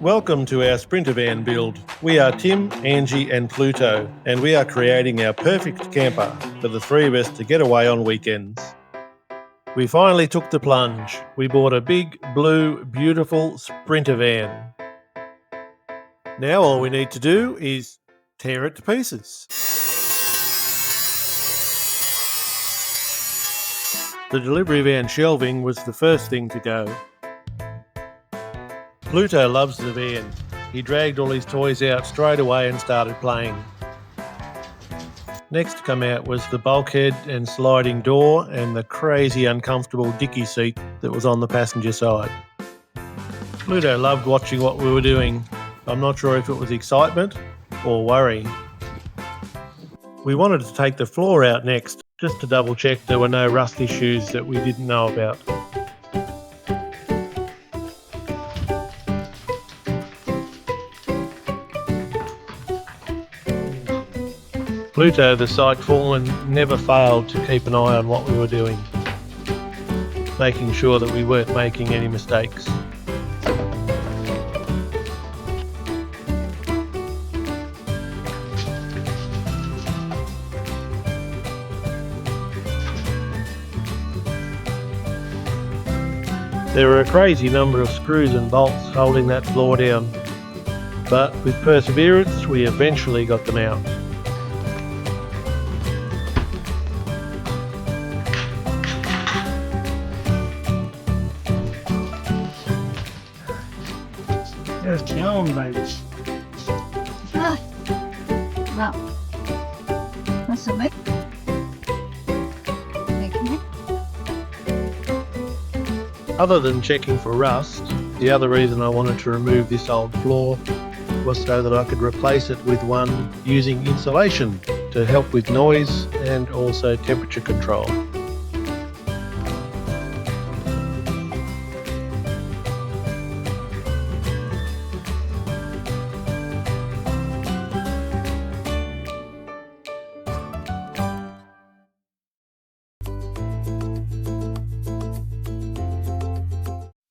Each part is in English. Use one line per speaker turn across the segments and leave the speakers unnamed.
Welcome to our Sprinter van build. We are Tim, Angie and Pluto, and we are creating our perfect camper for the three of us to get away on weekends. We finally took the plunge. We bought a big, blue, beautiful Sprinter van. Now all we need to do is tear it to pieces. The delivery van shelving was the first thing to go. Pluto loves the van. He dragged all his toys out straight away and started playing. Next to come out was the bulkhead and sliding door and the crazy uncomfortable dicky seat that was on the passenger side. Pluto loved watching what we were doing. I'm not sure if it was excitement or worry. We wanted to take the floor out next, just to double check there were no rust issues that we didn't know about. Pluto, the psych foreman, never failed to keep an eye on what we were doing, making sure that we weren't making any mistakes. There were a crazy number of screws and bolts holding that floor down, but with perseverance we eventually got them out.
There's Joan, baby.
Ah, well, that's a bit. Okay.
Other than checking for rust, the other reason I wanted to remove this old floor was so that I could replace it with one using insulation to help with noise and also temperature control.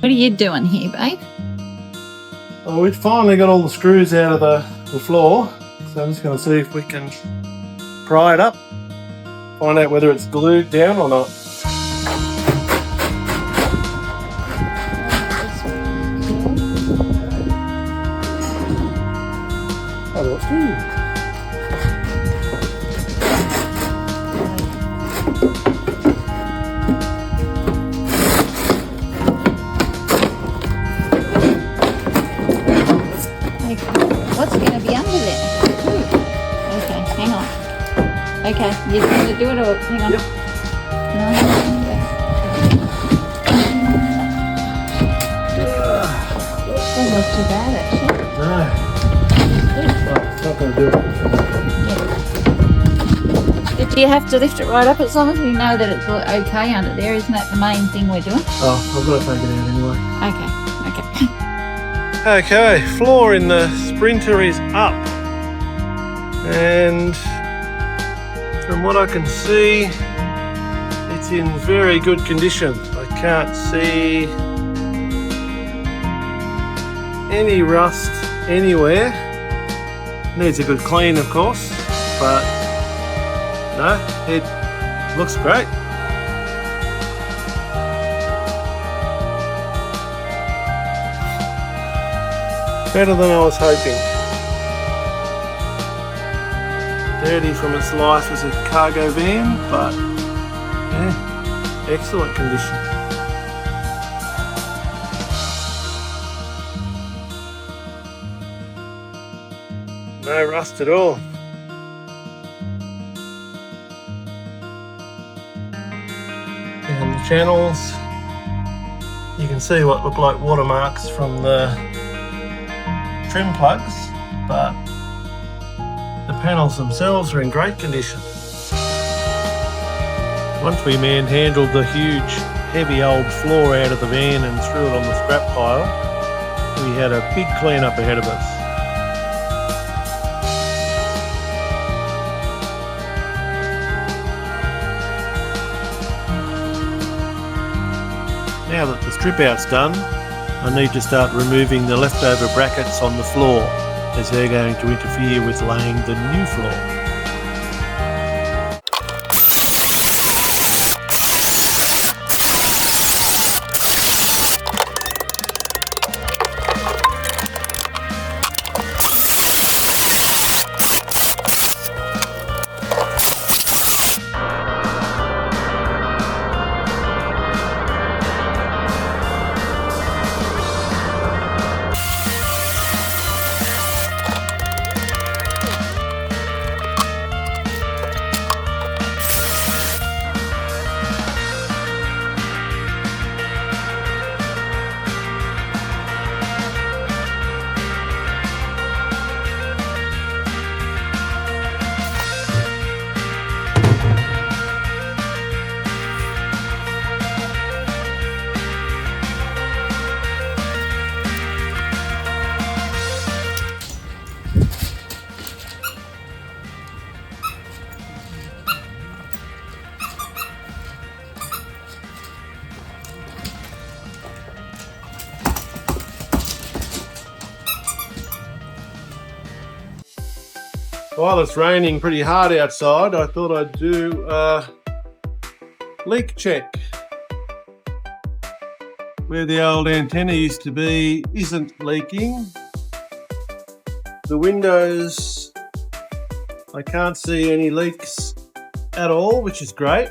What are you doing here, babe?
Well, we've finally got all the screws out of the floor, so I'm just going to see if we can pry it up, find out whether it's glued down or not. Oh, that's good.
What's going to be under there? Okay, hang on. Okay, you're going to do it or hang on?
Yep.
No, Doesn't look too bad actually.
No,
Good.
well, it's not going to do it.
Do you have to lift it right up as long as we know that it's okay under there? Isn't that the main thing we're doing?
Oh, I've got to take it out anyway.
Okay.
Okay, floor in the Sprinter is up, and from what I can see, it's in very good condition. I can't see any rust anywhere. Needs a good clean, of course, but no, it looks great. Better than I was hoping. Dirty from its life as a cargo van, but yeah, excellent condition. No rust at all. And the channels, you can see what look like watermarks from the trim plugs, but the panels themselves are in great condition. Once we manhandled the huge, heavy old floor out of the van and threw it on the scrap pile, we had a big clean up ahead of us. Now that the strip out's done, I need to start removing the leftover brackets on the floor, as they're going to interfere with laying the new floor. While it's raining pretty hard outside, I thought I'd do a leak check. Where the old antenna used to be isn't leaking. The windows, I can't see any leaks at all, which is great.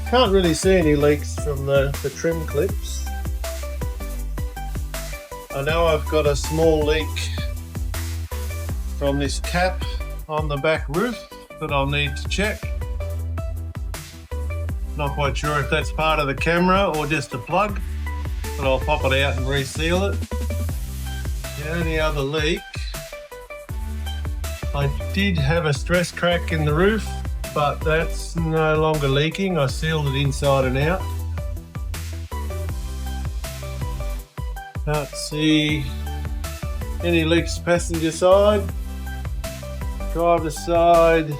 Can't really see any leaks from the trim clips. I know I've got a small leak from this cap on the back roof that I'll need to check. Not quite sure if that's part of the camera or just a plug, but I'll pop it out and reseal it. The only other leak, I did have a stress crack in the roof, but that's no longer leaking. I sealed it inside and out. Can't see any leaks passenger side. Driver side,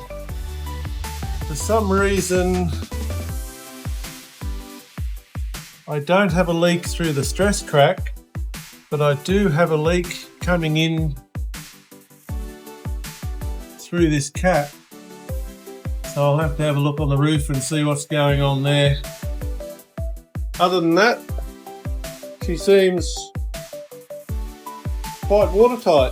for some reason I don't have a leak through the stress crack, but I do have a leak coming in through this cap. So I'll have to have a look on the roof and see what's going on there. Other than that, she seems quite watertight.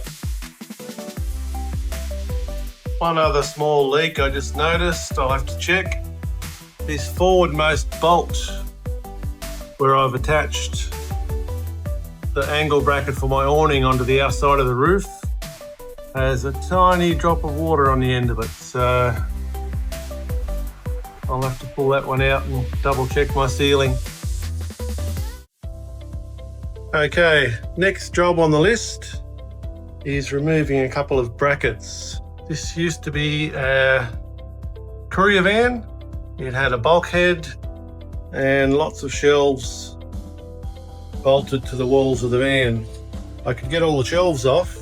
One other small leak I just noticed, I'll have to check. This forwardmost bolt where I've attached the angle bracket for my awning onto the outside of the roof has a tiny drop of water on the end of it, so I'll have to pull that one out and double check my sealing. Okay, next job on the list is removing a couple of brackets. This used to be a courier van. It had a bulkhead and lots of shelves bolted to the walls of the van. I could get all the shelves off,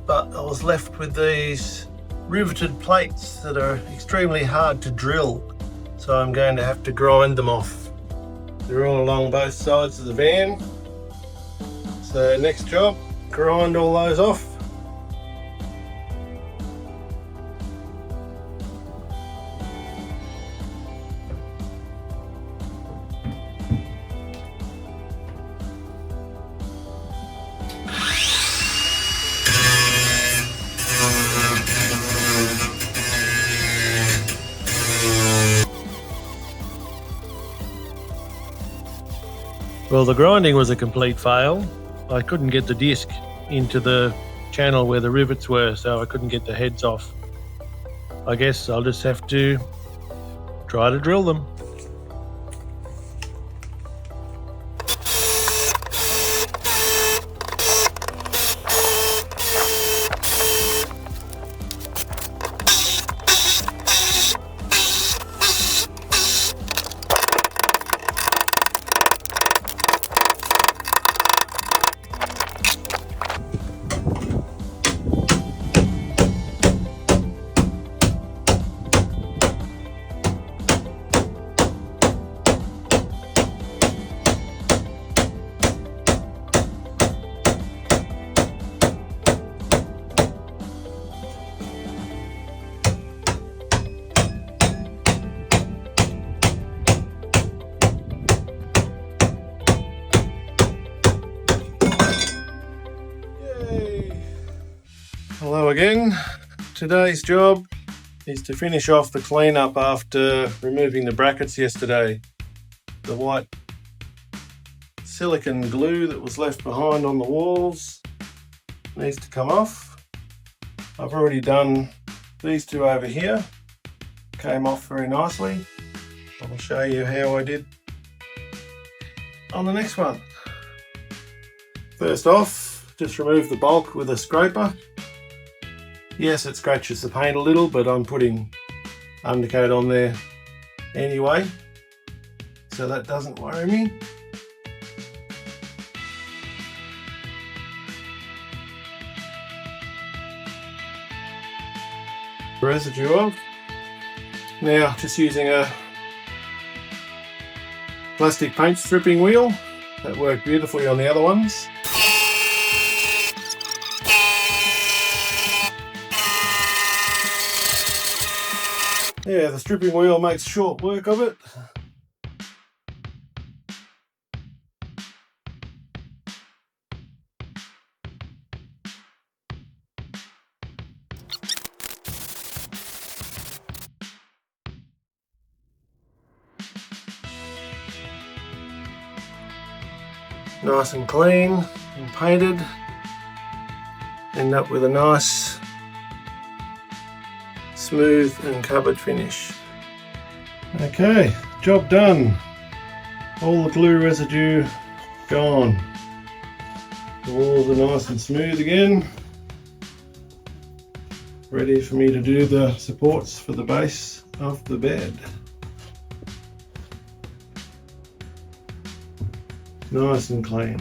but I was left with these riveted plates that are extremely hard to drill, so I'm going to have to grind them off. They're all along both sides of the van. So next job, grind all those off. Well, the grinding was a complete fail. I couldn't get the disc into the channel where the rivets were, so I couldn't get the heads off. I guess I'll just have to try to drill them. Hello again. Today's job is to finish off the cleanup after removing the brackets yesterday. The white silicone glue that was left behind on the walls needs to come off. I've already done these two over here. Came off very nicely. I'll show you how I did on the next one. First off, just remove the bulk with a scraper. Yes, it scratches the paint a little, but I'm putting undercoat on there anyway, so that doesn't worry me. Residue off. Now just using a plastic paint stripping wheel. That worked beautifully on the other ones. Yeah, the stripping wheel makes short work of it. Nice and clean and painted. End up with a nice smooth and covered finish. Okay, job done. All the glue residue gone. The walls are nice and smooth again. Ready for me to do the supports for the base of the bed. Nice and clean.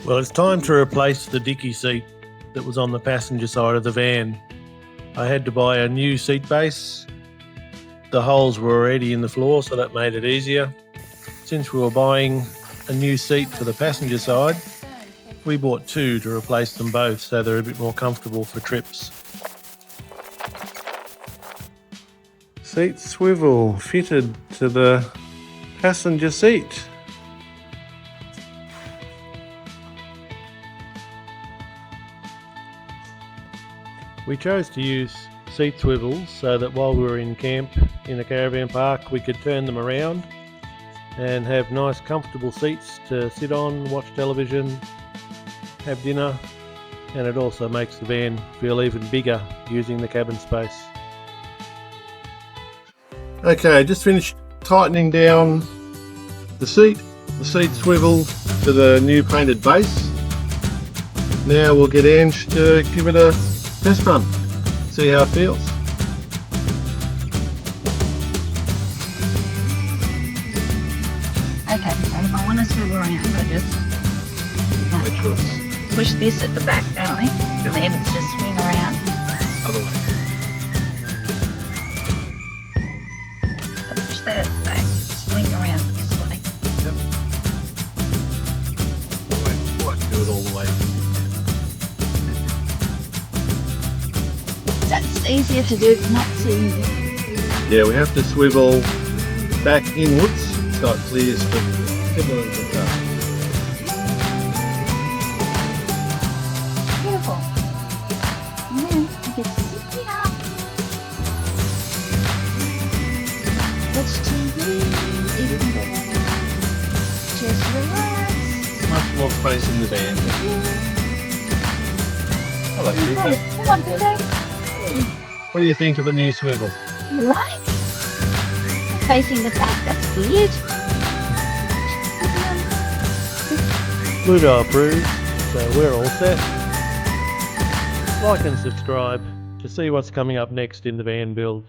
Well, it's time to replace the dicky seat that was on the passenger side of the van. I had to buy a new seat base. The holes were already in the floor, so that made it easier. Since we were buying a new seat for the passenger side, we bought two to replace them both so they're a bit more comfortable for trips.
Seat swivel fitted to the passenger seat.
We chose to use seat swivels so that while we were in camp in a caravan park, we could turn them around and have nice comfortable seats to sit on, watch television, have dinner, and it also makes the van feel even bigger using the cabin space.
Okay, just finished tightening down the seat swivel to the new painted base. Now we'll get Ange to give it a test run, see how it feels.
Okay, so if I want to swivel around, I just push this at the back, don't we? And then it's just swing around.
Other way.
So push that at the back, swing around this way.
Do it all the way.
That's easier to do, it's not so easy.
Yeah, we have to swivel back inwards so it clears the tibble of the car.
Beautiful. And then I get to sit here. Watch TV, even better. Just relax.
Much more space in the van. I like it.
Come on, today.
What do you think of the new swivel?
You like? Facing the back, that's weird.
Pluto approved, so we're all set. Like and subscribe to see what's coming up next in the van build.